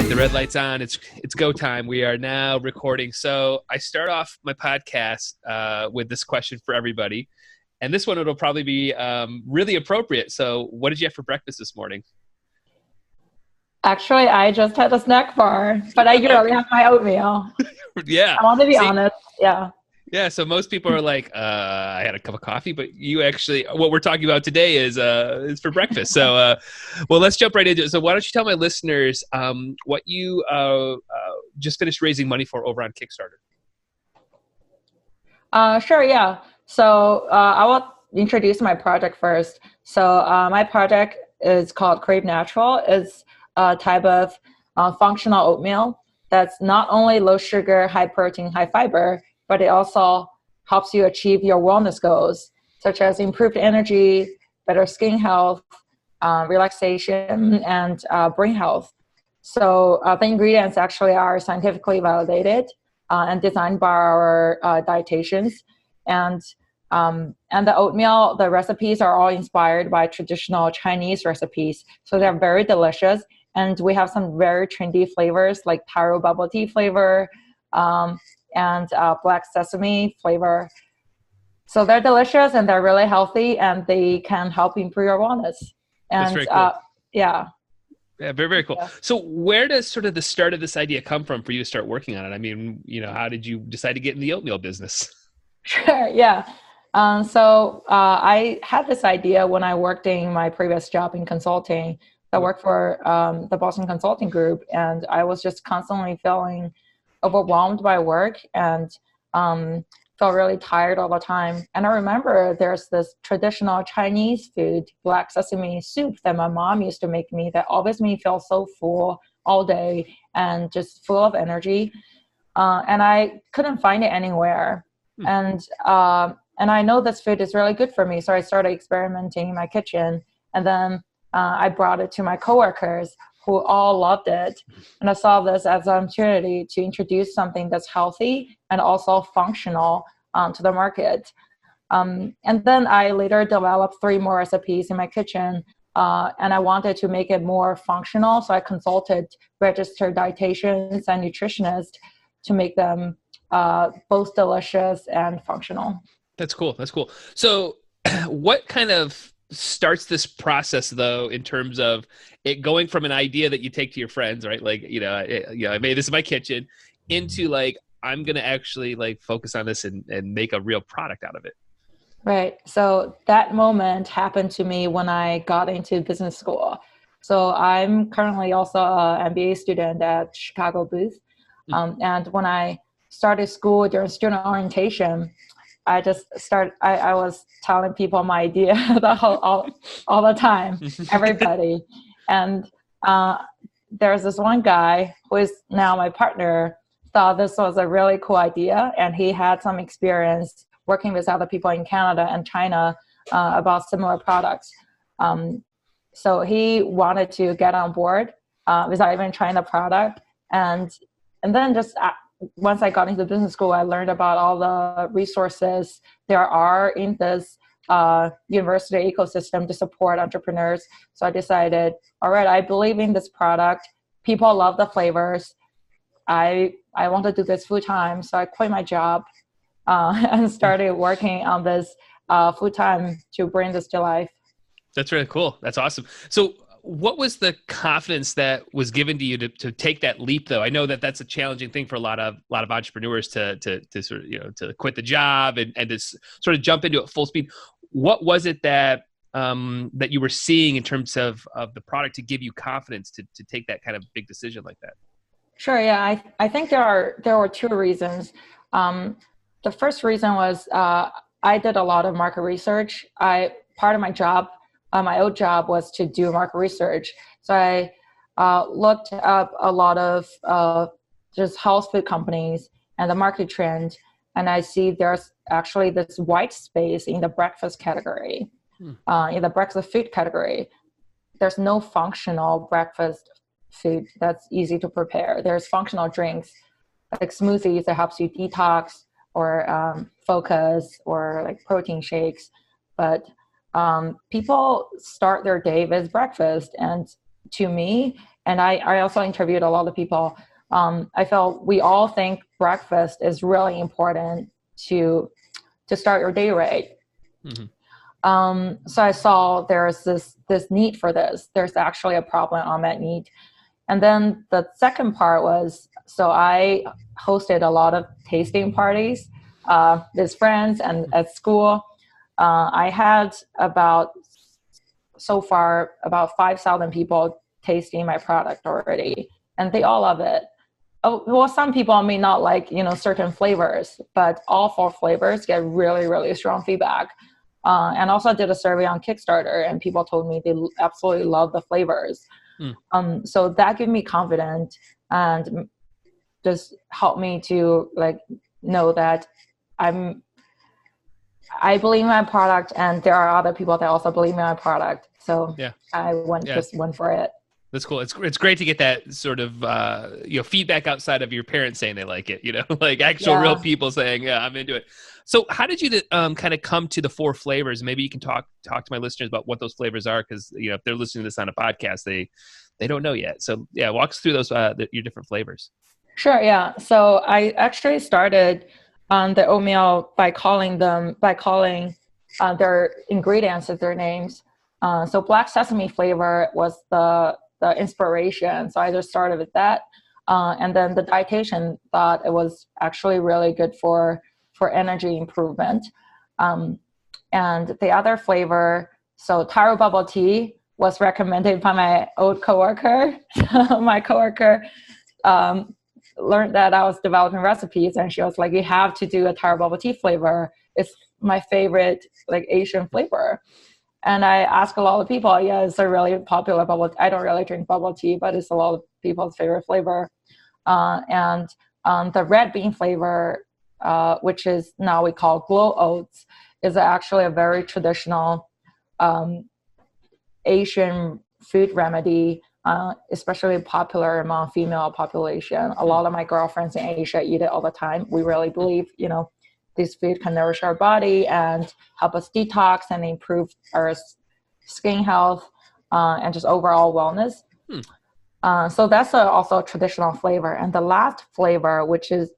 right, the red light's on. It's go time. We are now recording. So I start off my podcast with this question for everybody, and this one it'll probably be really appropriate. So, what did you have for breakfast this morning? Actually, I just had a snack bar, but I usually have my oatmeal. Yeah. I want to be See, honest. Yeah. yeah. So most people are like, I had a cup of coffee, but you actually, what we're talking about today is for breakfast. So, well, let's jump right into it. So, why don't you tell my listeners what you just finished raising money for over on Kickstarter? Sure. Yeah. So I will introduce my project first. So my project is called Crave Natural. It's a type of functional oatmeal that's not only low sugar, high protein, high fiber, but it also helps you achieve your wellness goals, such as improved energy, better skin health, relaxation, and brain health. So the ingredients actually are scientifically validated and designed by our dietitians. And the oatmeal, the recipes are all inspired by traditional Chinese recipes. So they're very delicious. And we have some very trendy flavors like taro bubble tea flavor and black sesame flavor. So they're delicious and they're really healthy and they can help improve your wellness. And That's very cool. Yeah. Yeah, very, very cool. Yeah. So where does sort of the start of this idea come from for you to start working on it? I mean, how did you decide to get in the oatmeal business? Sure. Yeah. I had this idea when I worked in my previous job in consulting. I worked for the Boston Consulting Group, and I was just constantly feeling overwhelmed by work and felt really tired all the time. And I remember there's this traditional Chinese food, black sesame soup, that my mom used to make me that always made me feel so full all day and just full of energy. And I couldn't find it anywhere. And I know this food is really good for me. So I started experimenting in my kitchen. And then I brought it to my coworkers who all loved it. And I saw this as an opportunity to introduce something that's healthy and also functional to the market. And then I later developed 3 more recipes in my kitchen. And I wanted to make it more functional. So I consulted registered dietitians and nutritionists to make them both delicious and functional. That's cool. That's cool. So what kind of starts this process though, in terms of it going from an idea that you take to your friends, right? Like, I made this in my kitchen, into like, I'm going to actually like focus on this and make a real product out of it. Right. So that moment happened to me when I got into business school. So I'm currently also an MBA student at Chicago Booth. And when I started school during student orientation, I was telling people my idea all the time, everybody. And there's this one guy who is now my partner, thought this was a really cool idea. And he had some experience working with other people in Canada and China about similar products. So he wanted to get on board without even trying the product. And then just once I got into business school, I learned about all the resources there are in this university ecosystem to support entrepreneurs. So I decided, all right, I believe in this product. People love the flavors. I want to do this full time. So I quit my job and started working on this full time to bring this to life. That's really cool. That's awesome. So what was the confidence that was given to you to take that leap, though? I know that that's a challenging thing for a lot of entrepreneurs to sort of, to quit the job and to sort of jump into it full speed. What was it that that you were seeing in terms of the product to give you confidence to take that kind of big decision like that? Sure. Yeah, I think there were 2 reasons. The first reason was I did a lot of market research. Part of my job, my old job, was to do market research. So I looked up a lot of just health food companies and the market trend, and I see there's actually this white space in the breakfast category, in the breakfast food category. There's no functional breakfast food that's easy to prepare. There's functional drinks like smoothies that helps you detox or focus, or like protein shakes, but people start their day with breakfast. And to me, And I also interviewed a lot of people. I felt we all think breakfast is really important to start your day right. So I saw there's this need for this. There's actually a problem on that need. And then the second part was, so I hosted a lot of tasting parties with friends and at school. I had so far about 5,000 people tasting my product already, and they all love it. Oh, well, some people may not like, certain flavors, but all 4 flavors get really, really strong feedback. And also I did a survey on Kickstarter, and people told me they absolutely love the flavors. So that gave me confidence and just helped me to know that I believe in my product, and there are other people that also believe in my product. So I just went for it. That's cool. It's great to get that sort of feedback outside of your parents saying they like it, like actual real people saying, yeah, I'm into it. So how did you kind of come to the 4 flavors? Maybe you can talk to my listeners about what those flavors are, because if they're listening to this on a podcast, they don't know yet. So walk us through those your different flavors. Sure. Yeah. So I actually started on the oatmeal by calling their ingredients as their names. So black sesame flavor was the inspiration. So I just started with that. And then the dietitian thought it was actually really good for energy improvement. And the other flavor, so taro bubble tea, was recommended by my old coworker. My coworker learned that I was developing recipes, and she was like, you have to do a taro bubble tea flavor. It's my favorite Asian flavor. And I asked a lot of people, it's a really popular bubble tea. I don't really drink bubble tea, but it's a lot of people's favorite flavor. And the red bean flavor, which is now we call glow oats, is actually a very traditional Asian food remedy, especially popular among female population. A lot of my girlfriends in Asia eat it all the time. We really believe, this food can nourish our body and help us detox and improve our skin health and just overall wellness. So that's also a traditional flavor. And the last flavor, which is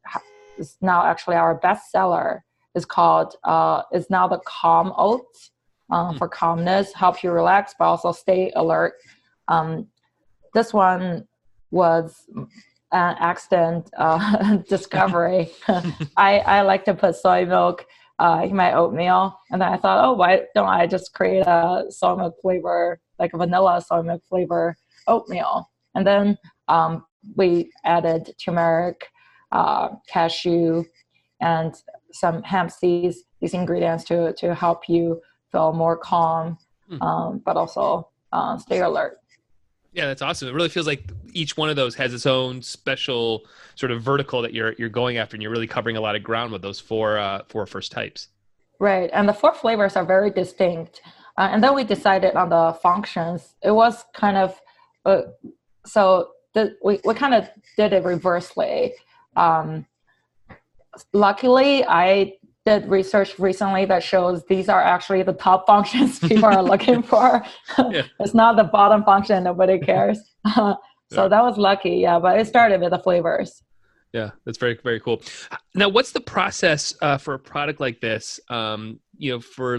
now actually our best seller, is now the calm oats. For calmness, help you relax, but also stay alert. This one was an accident discovery. I like to put soy milk in my oatmeal, and then I thought, why don't I just create a soy milk flavor, like a vanilla soy milk flavor oatmeal? And then we added turmeric, cashew, and some hemp seeds, these ingredients to help you feel more calm, but also stay alert. Yeah, that's awesome. It really feels like each one of those has its own special sort of vertical that you're going after, and you're really covering a lot of ground with those four first types. Right, and the 4 flavors are very distinct. And then we decided on the functions. It was kind of we kind of did it reversely. Luckily, I did research recently that shows these are actually the top functions people are looking for. It's not the bottom function, nobody cares. So that was lucky, but it started with the flavors. Yeah, that's very, very cool. Now, what's the process for a product like this, for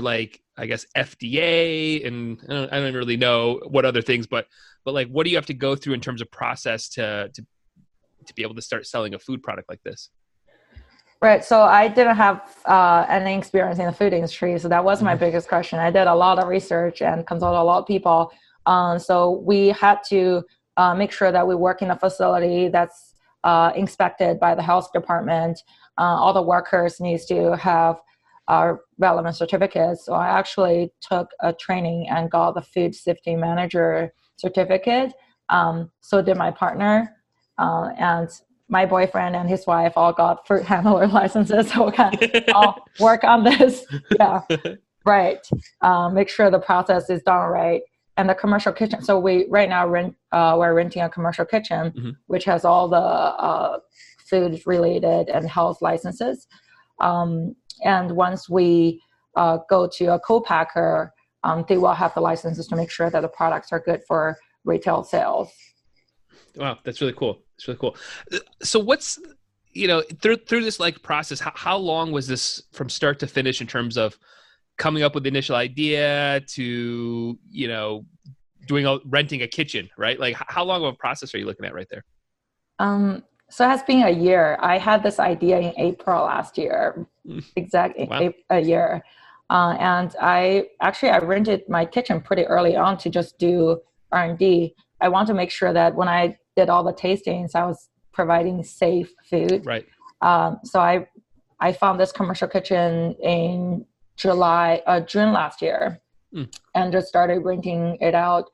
I guess FDA, and I don't really know what other things, but what do you have to go through in terms of process to be able to start selling a food product like this? Right. So I didn't have any experience in the food industry. So that was my biggest question. I did a lot of research and consulted a lot of people. So we had to make sure that we work in a facility that's inspected by the health department. All the workers needs to have relevant certificates. So I actually took a training and got the food safety manager certificate. So did my partner. And my boyfriend and his wife all got fruit handler licenses, so we can all work on this. Yeah, right. Make sure the process is done right. And the commercial kitchen. So we right now we're renting a commercial kitchen, which has all the food related and health licenses. And once we go to a co-packer, they will have the licenses to make sure that the products are good for retail sales. Wow, that's really cool. That's really cool. So what's, through this like process, how long was this from start to finish in terms of coming up with the initial idea to, renting a kitchen, right? Like how long of a process are you looking at right there? So it has been a year. I had this idea in April last year, exactly Wow. a year. And I rented my kitchen pretty early on to just do R&D. I want to make sure that when I did all the tastings, I was providing safe food. Right. So I found this commercial kitchen in June last year, and just started renting it out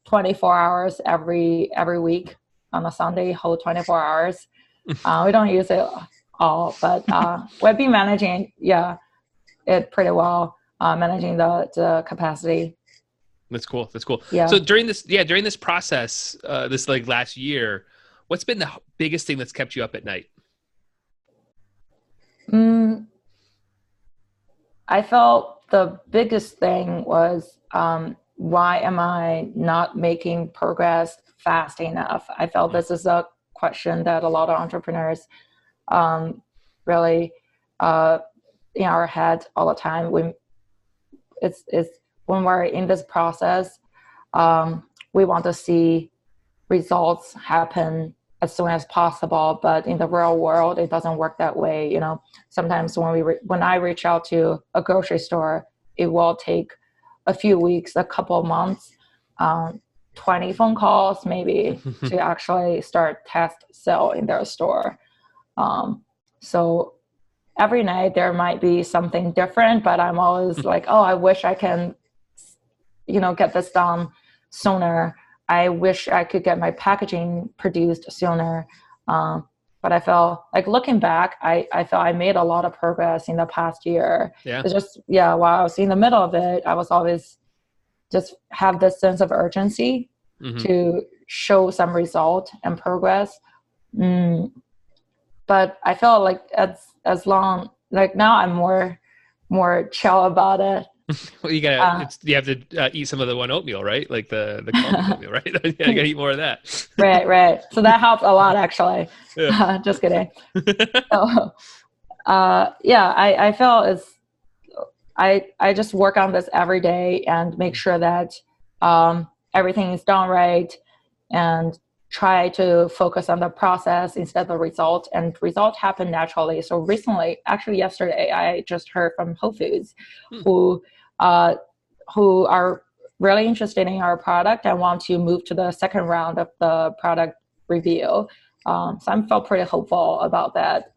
24 hours every week on a Sunday, whole 24 hours. We don't use it all, but we've been managing, it pretty well, managing the capacity. That's cool. That's cool. Yeah. So during this process, this like last year, what's been the biggest thing that's kept you up at night? I felt the biggest thing was, why am I not making progress fast enough? I felt this is a question that a lot of entrepreneurs really in our head all the time. It's when we're in this process, we want to see results happen as soon as possible, but in the real world, it doesn't work that way. Sometimes when I reach out to a grocery store, it will take a few weeks, a couple of months, 20 phone calls maybe to actually start test sell in their store. So every night there might be something different, but I'm always like, oh, I wish I can, get this done sooner. I wish I could get my packaging produced sooner. But I felt like looking back, I felt I made a lot of progress in the past year. Yeah. It's just, while I was in the middle of it, I was always just have this sense of urgency to show some result and progress. But I felt like as long, like now I'm more chill about it. Well, you have to eat some of the one oatmeal, right? Like the coffee oatmeal, right? You gotta eat more of that. Right. So that helps a lot, actually. Yeah. Just kidding. So, I feel I just work on this every day and make sure that everything is done right, and try to focus on the process instead of the result. And results happen naturally. So recently, actually yesterday, I just heard from Whole Foods who are really interested in our product and want to move to the second round of the product review. So I felt pretty hopeful about that.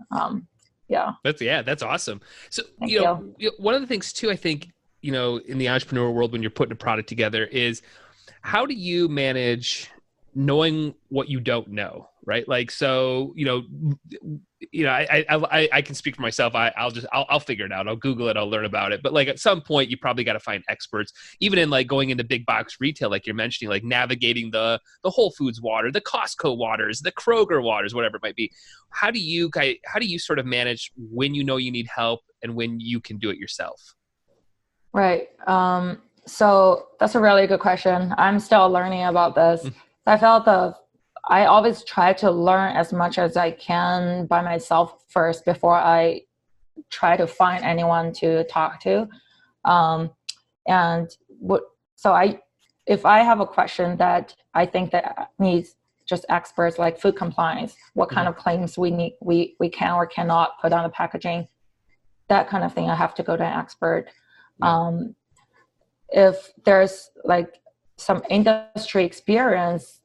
That's awesome. So, Thank you. One of the things too, I think, in the entrepreneur world, when you're putting a product together, is how do you manage knowing what you don't know, right? Like, so, I can speak for myself. I'll figure it out. I'll Google it. I'll learn about it. But like at some point, you probably got to find experts, even in like going into big box retail, like you're mentioning, like navigating the Whole Foods water, the Costco waters, the Kroger waters, whatever it might be. How do you sort of manage when you know you need help and when you can do it yourself? Right. So that's a really good question. I'm still learning about this. I felt I always try to learn as much as I can by myself first before I try to find anyone to talk to. If I have a question that I think that needs just experts like food compliance, what kind of claims we can or cannot put on the packaging, that kind of thing, I have to go to an expert. If there's like some industry experience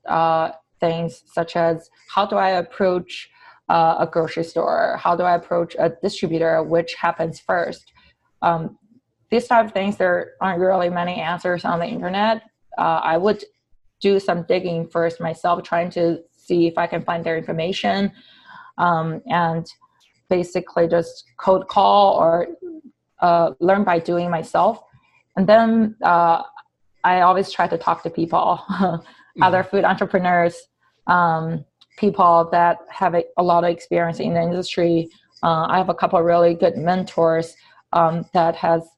things, such as how do I approach a grocery store? How do I approach a distributor? Which happens first? These type of things, there aren't really many answers on the internet. I would do some digging first myself, trying to see if I can find their information, and basically just cold call or learn by doing myself. And then I always try to talk to people, other food entrepreneurs, people that have a lot of experience in the industry. I have a couple of really good mentors that has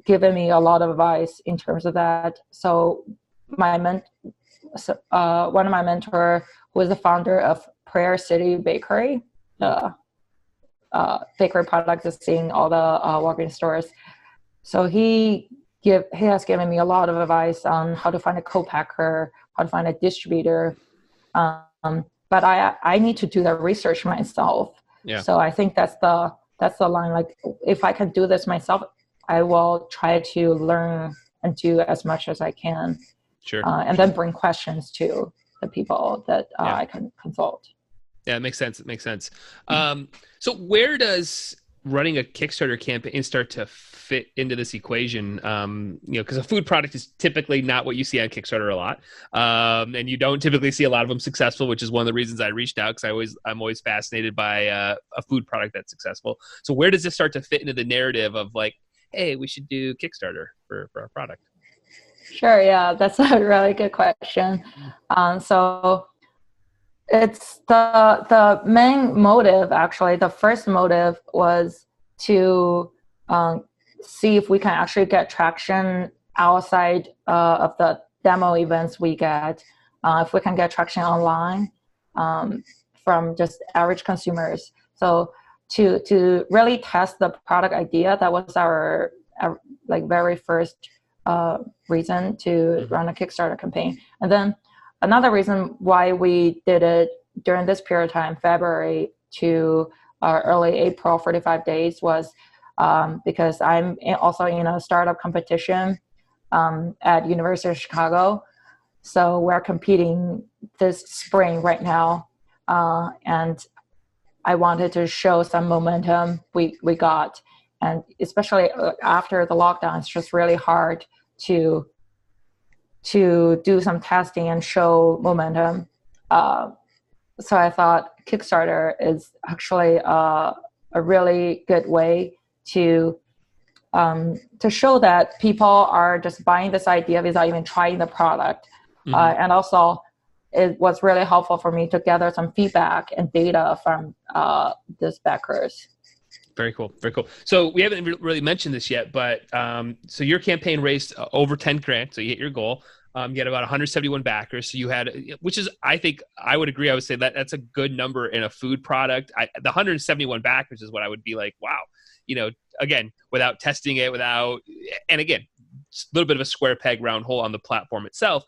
given me a lot of advice in terms of that. So one of my mentor who is the founder of Prayer City Bakery, bakery products that's in all the Walgreens stores. So he has given me a lot of advice on how to find a co-packer, how to find a distributor. But I need to do the research myself. Yeah. So I think that's the line. Like, if I can do this myself, I will try to learn and do as much as I can. Sure. And then bring questions to the people that I can consult. Yeah, it makes sense. It makes sense. So where does running a Kickstarter campaign start to fit into this equation? Because a food product is typically not what you see on Kickstarter a lot. And you don't typically see a lot of them successful, which is one of the reasons I reached out, because I'm always fascinated by a food product that's successful. So where does this start to fit into the narrative of like, hey, we should do Kickstarter for our product? Sure. Yeah, that's a really good question. So it's the main motive, actually. The first motive was to see if we can actually get traction outside of the demo events we get, if we can get traction online from just average consumers. So to really test the product idea, that was our like very first reason to run a Kickstarter campaign. And then another reason why we did it during this period of time, February to early April, 45 days, was because I'm also in a startup competition at University of Chicago. So we're competing this spring right now. And I wanted to show some momentum we got. And especially after the lockdown, it's just really hard to do some testing and show momentum. So I thought Kickstarter is actually a really good way to show that people are just buying this idea without even trying the product. And also, it was really helpful for me to gather some feedback and data from these backers. Very cool. Very cool. So we haven't really mentioned this yet, but so your campaign raised over 10 grand. So you hit your goal. You had about 171 backers. So you had, which is, I think I would agree. I would say that that's a good number in a food product. The 171 backers is what I would be like, wow, again, without testing it, and again, a little bit of a square peg round hole on the platform itself.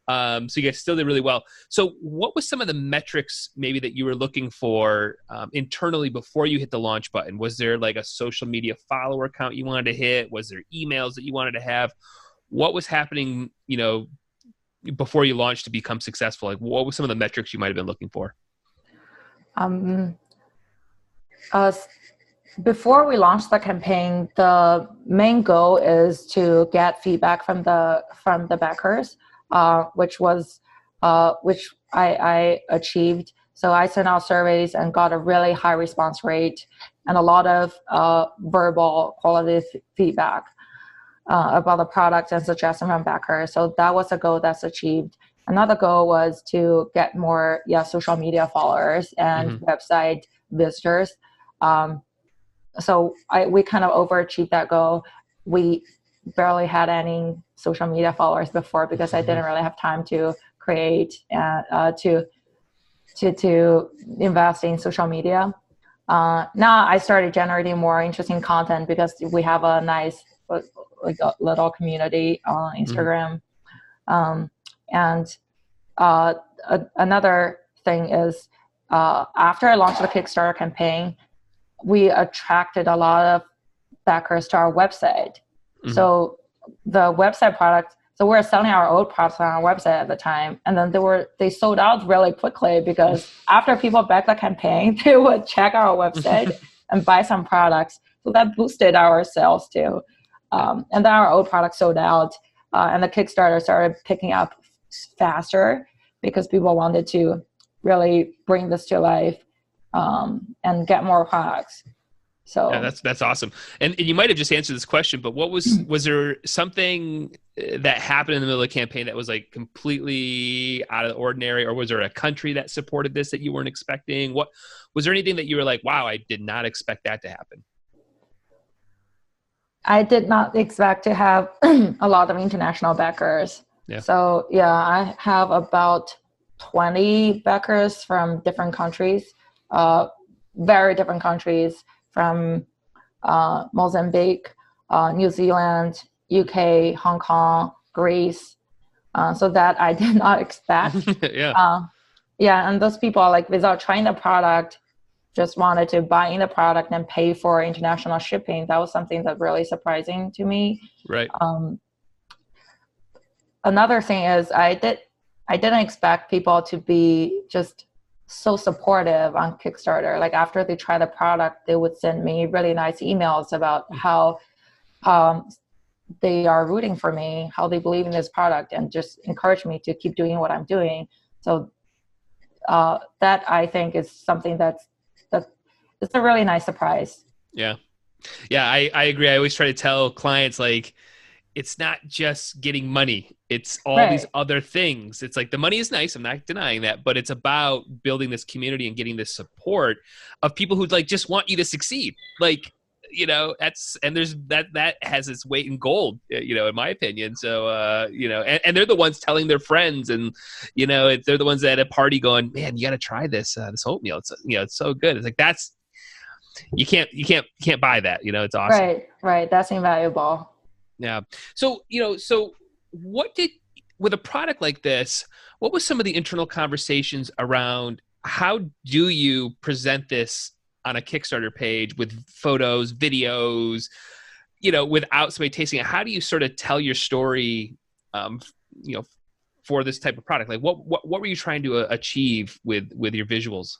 So you guys still did really well. So what was some of the metrics maybe that you were looking for internally before you hit the launch button? Was there like a social media follower count you wanted to hit? Was there emails that you wanted to have? What was happening, before you launched to become successful? Like, what were some of the metrics you might have been looking for? Before we launched the campaign, the main goal is to get feedback from the backers. Which I achieved. So I sent out surveys and got a really high response rate and a lot of verbal quality feedback about the product and suggestions from backers. So that was a goal that's achieved. Another goal was to get more social media followers and website visitors. So we kind of overachieved that goal. We barely had any social media followers before because I didn't really have time to create and to invest in social media. Now I started generating more interesting content because we have a nice like a little community on Instagram. Another thing is after I launched the Kickstarter campaign, we attracted a lot of backers to our website. So the website product, so we were selling our oat products on our website at the time, and then they sold out really quickly because after people backed the campaign, they would check our website and buy some products. So that boosted our sales too. And then our oat products sold out, and the Kickstarter started picking up faster because people wanted to really bring this to life and get more products. So yeah, that's awesome. And you might have just answered this question, but was there something that happened in the middle of the campaign that was like completely out of the ordinary, or was there a country that supported this that you weren't expecting? What was there anything that you were like, wow, I did not expect that to happen? I did not expect to have a lot of international backers. Yeah. So yeah, I have about 20 backers from different countries, very different countries, from Mozambique, New Zealand, UK, Hong Kong, Greece. So that I did not expect. Yeah. Yeah, and those people, like, without trying the product, just wanted to buy in the product and pay for international shipping. That was something that really surprising to me. Right. Another thing is I didn't expect people to be just so supportive on Kickstarter. Like, after they try the product, they would send me really nice emails about how um, they are rooting for me, how they believe in this product, and just encourage me to keep doing what I'm doing. So that, I think, is something that it's a really nice surprise. Yeah. Yeah. I agree. I always try to tell clients, like, it's not just getting money. It's all these Right. other things. It's like the money is nice. I'm not denying that, but it's about building this community and getting this support of people who, like, just want you to succeed. Like, and there's that has its weight in gold, in my opinion. So, and they're the ones telling their friends, and, they're the ones at a party going, man, you got to try this oatmeal. It's so good. It's like, you can't buy that. It's awesome. Right. That's invaluable. Yeah. So, with a product like this, what was some of the internal conversations around how do you present this on a Kickstarter page with photos, videos, without somebody tasting it? How do you sort of tell your story, for this type of product? Like, what were you trying to achieve with your visuals?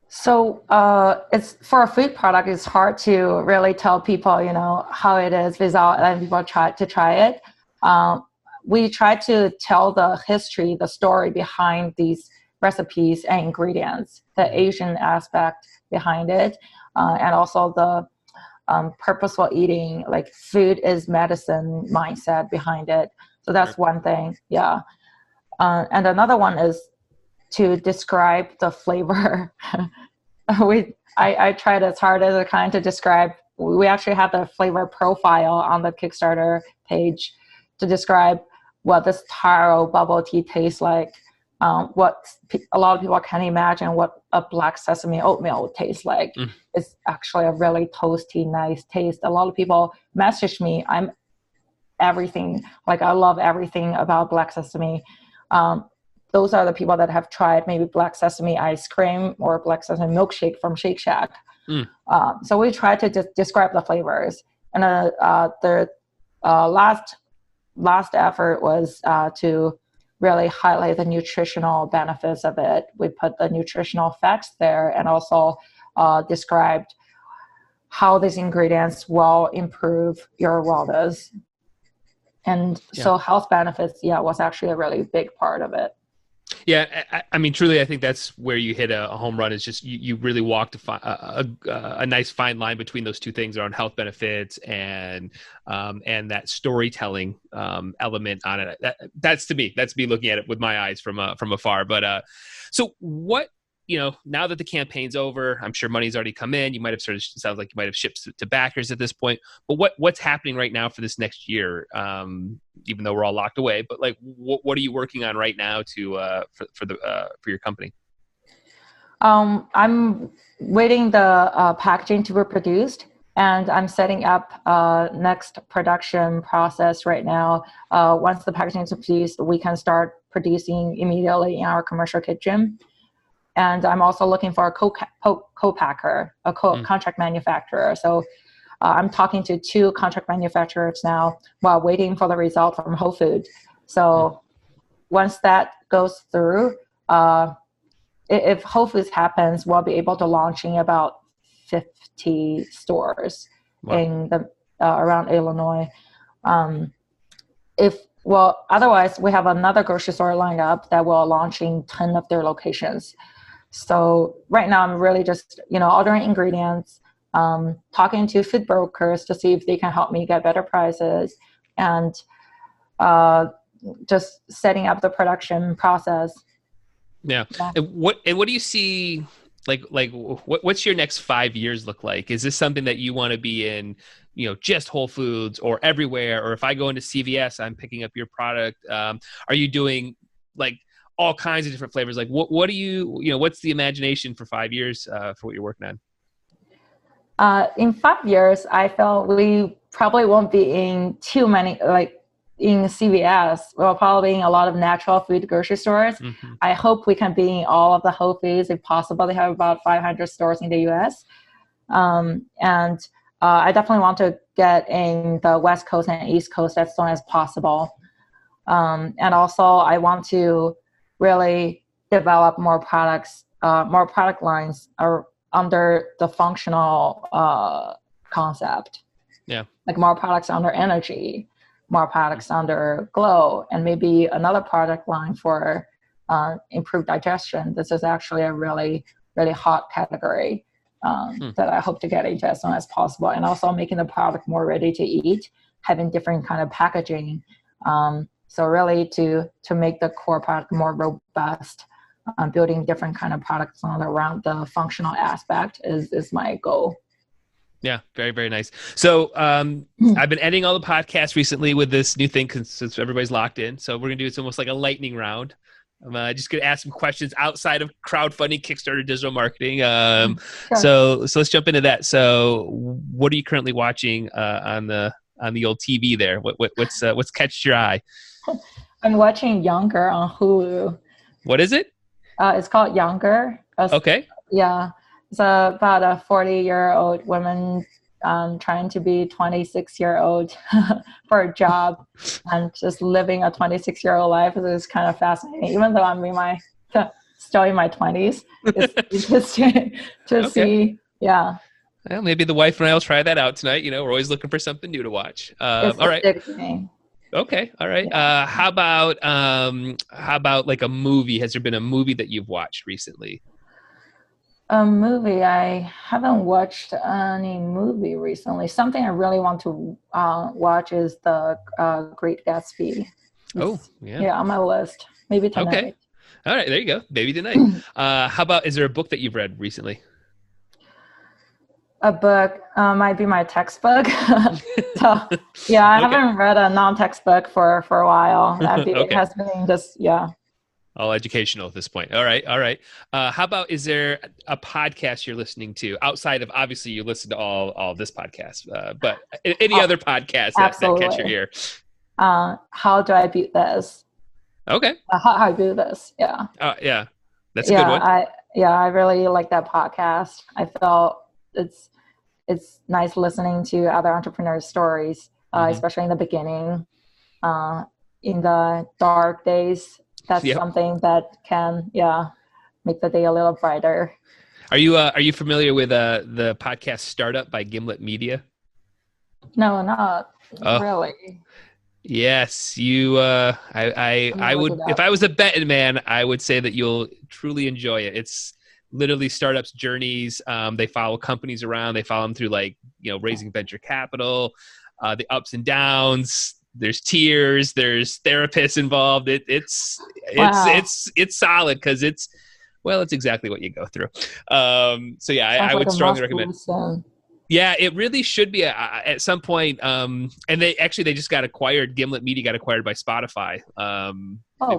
So it's, for a food product, it's hard to really tell people, how it is without letting people try it. We try to tell the history, the story behind these recipes and ingredients, the Asian aspect behind it, and also the purposeful eating, like food is medicine mindset behind it. So that's one thing. Yeah. And another one is to describe the flavor. I tried as hard as I can to describe. We actually have the flavor profile on the Kickstarter page to describe what this taro bubble tea tastes like. What a lot of people can imagine what a black sesame oatmeal would taste like. It's actually a really toasty, nice taste. A lot of people message me. I love everything about black sesame. Those are the people that have tried maybe black sesame ice cream or black sesame milkshake from Shake Shack. So we try to just describe the flavors. And the last effort was to really highlight the nutritional benefits of it. We put the nutritional facts there, and also described how these ingredients will improve your wellness. And so health benefits, was actually a really big part of it. Yeah, I mean, truly, I think that's where you hit a home run. Is just you really walked a nice fine line between those two things around health benefits and that storytelling element on it. That's me looking at it with my eyes from afar. But so what? Now that the campaign's over, I'm sure money's already come in. You might have sounds like you might have shipped to backers at this point. But what's happening right now for this next year? Even though we're all locked away, but like, what are you working on right now for your company? I'm waiting the packaging to be produced, and I'm setting up next production process right now. Once the packaging is produced, we can start producing immediately in our commercial kitchen. And I'm also looking for a co-packer, contract manufacturer. So I'm talking to 2 contract manufacturers now while waiting for the result from Whole Foods. So once that goes through, if Whole Foods happens, we'll be able to launch in about 50 stores in the around Illinois. Otherwise, we have another grocery store lined up that will launch in 10 of their locations. So right now I'm really just, ordering ingredients, talking to food brokers to see if they can help me get better prices, and just setting up the production process. Yeah. And what do you see, like what's your next 5 years look like? Is this something that you want to be in just Whole Foods or everywhere, or if I go into CVS, I'm picking up your product. Are you doing like all kinds of different flavors? Like what do what's the imagination for 5 years for what you're working on? In 5 years, I felt we probably won't be in too many, like in CVS. We'll probably be in a lot of natural food grocery stores. Mm-hmm. I hope we can be in all of the Whole Foods if possible. They have about 500 stores in the US. And I definitely want to get in the West Coast and East Coast as soon as possible. And also I want to really develop more products, more product lines under the functional concept. Yeah. Like more products under energy, more products under glow, and maybe another product line for improved digestion. This is actually a really, really hot category that I hope to get into as soon as possible. And also making the product more ready to eat, having different kind of packaging. So really to make the core product more robust, building different kind of products around the functional aspect is my goal. Yeah, very, very nice. So I've been ending all the podcasts recently with this new thing since everybody's locked in. So we're going to do it's almost like a lightning round. I'm just going to ask some questions outside of crowdfunding, Kickstarter, digital marketing. Sure. So let's jump into that. So what are you currently watching on the old TV there? What's catched your eye? I'm watching Younger on Hulu. What is it? It's called Younger. Okay. Yeah. It's about a 40-year-old woman trying to be 26-year-old for a job and just living a 26-year-old life. Is kind of fascinating. Even though I'm still in my 20s, it's interesting to see. Yeah. Well, maybe the wife and I will try that out tonight. We're always looking for something new to watch. It's all right. addicting. Okay. All right. Yeah. How about like a movie? Has there been a movie that you've watched recently? A movie, I haven't watched any movie recently. Something I really want to watch is the Great Gatsby. Yeah, on my list. Maybe tonight. Okay. All right, there you go. Maybe tonight. How about, is there a book that you've read recently? A book might be my textbook. So yeah, I haven't read a non-textbook for a while. It has been just, all educational at this point. All right. How about, is there a podcast you're listening to outside of, obviously you listen to all this podcast, but any other podcast that catch your ear? How do I beat this? Okay. How I do this? Yeah. Yeah. That's a good one. I really like that podcast. I felt it's nice listening to other entrepreneurs' stories, especially in the beginning, in the dark days. That's something that can, make the day a little brighter. Are you familiar with the podcast Startup by Gimlet Media? No, not really. Yes, you. I would, if I was a betting man, I would say that you'll truly enjoy it. It's literally startups' journeys. They follow companies around. They follow them through raising venture capital, the ups and downs. There's tears, there's therapists involved. It's solid because it's exactly what you go through. I would strongly recommend. Yeah, it really should be at some point. And they just got acquired. Gimlet Media got acquired by Spotify.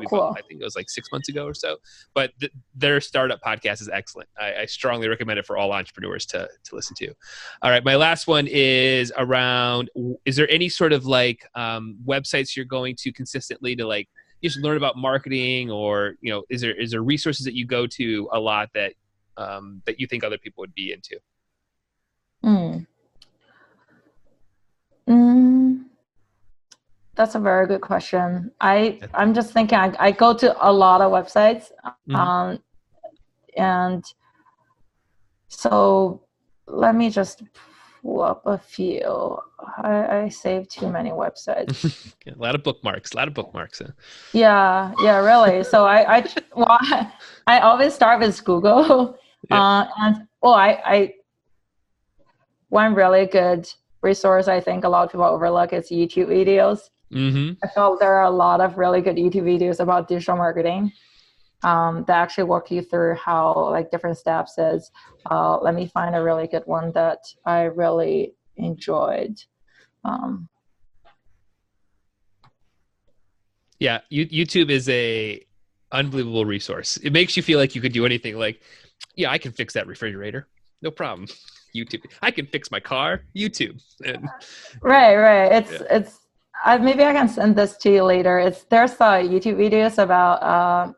Cool. I think it was like 6 months ago or so. But their startup podcast is excellent. I strongly recommend it for all entrepreneurs to listen to. All right, my last one is around. Is there any sort of websites you're going to consistently to just learn about marketing, or is there resources that you go to a lot that you think other people would be into? That's a very good question. I'm just thinking, I go to a lot of websites, and so let me just pull up a few. I saved too many websites. A lot of bookmarks. Huh? Yeah, really. So I always start with Google, one really good resource I think a lot of people overlook is YouTube videos. I felt there are a lot of really good YouTube videos about digital marketing that actually walk you through how different steps is. Let me find a really good one that I really enjoyed. Um, Yeah, YouTube is a unbelievable resource. It makes you feel like you could do anything. Like, yeah, I can fix that refrigerator, no problem. YouTube. I can fix my car. YouTube. And, right. It's. Maybe I can send this to you later. There's YouTube videos about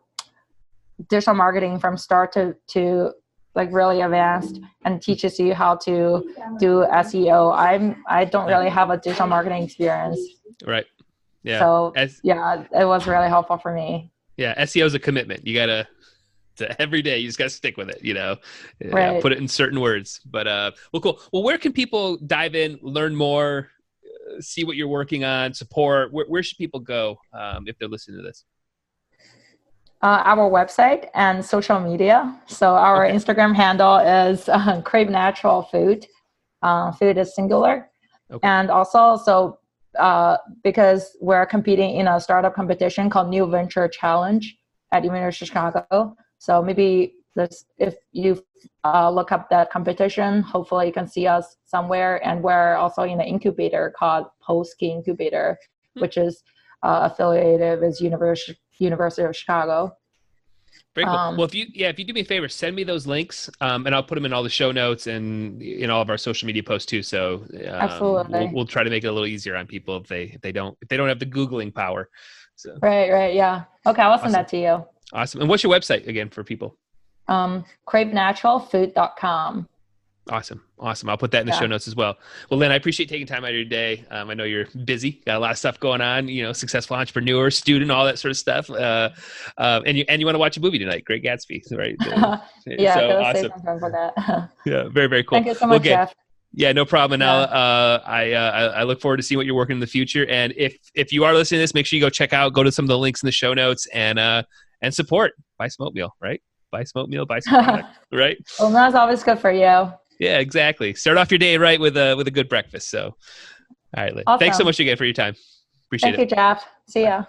digital marketing from start to like really advanced, and teaches you how to do SEO. I don't really have a digital marketing experience. right. Yeah. So it was really helpful for me. Yeah. SEO is a commitment. You gotta every day. You just gotta stick with it. Right. Put it in certain words. But well, cool. Well, where can people dive in, learn more, see what you're working on, support? Where should people go if they're listening to this? Our website and social media. So our Instagram handle is Crave Natural Food. Food is singular. Okay. And also, because we're competing in a startup competition called New Venture Challenge at University of Chicago. So maybe if you look up that competition, hopefully you can see us somewhere. And we're also in an incubator called Post-Key Incubator, which is affiliated with University of Chicago. Very cool. Well, if you do me a favor, send me those links, and I'll put them in all the show notes and in all of our social media posts too. So absolutely, we'll try to make it a little easier on people if they don't have the Googling power. So right, yeah. Okay, I'll send that to you. Awesome. And what's your website again for people? cravenaturalfood.com. Awesome. I'll put that in the show notes as well. Well, Lin, I appreciate taking time out of your day. I know you're busy, got a lot of stuff going on, successful entrepreneur, student, all that sort of stuff. And you want to watch a movie tonight. Great Gatsby, right? Yeah, so awesome. Say something for that. Yeah, very, very cool. Thank you so much, Jeff. Yeah, no problem. And I look forward to seeing what you're working in the future. And if you are listening to this, make sure you go to some of the links in the show notes and support. Buy some oatmeal, right? Buy some oatmeal, buy some product, right? Oatmeal's always good for you. Yeah, exactly. Start off your day right with a good breakfast. So, all right, Lin. Awesome. Thanks so much again for your time. Appreciate it. Thank you, Jeff. See ya.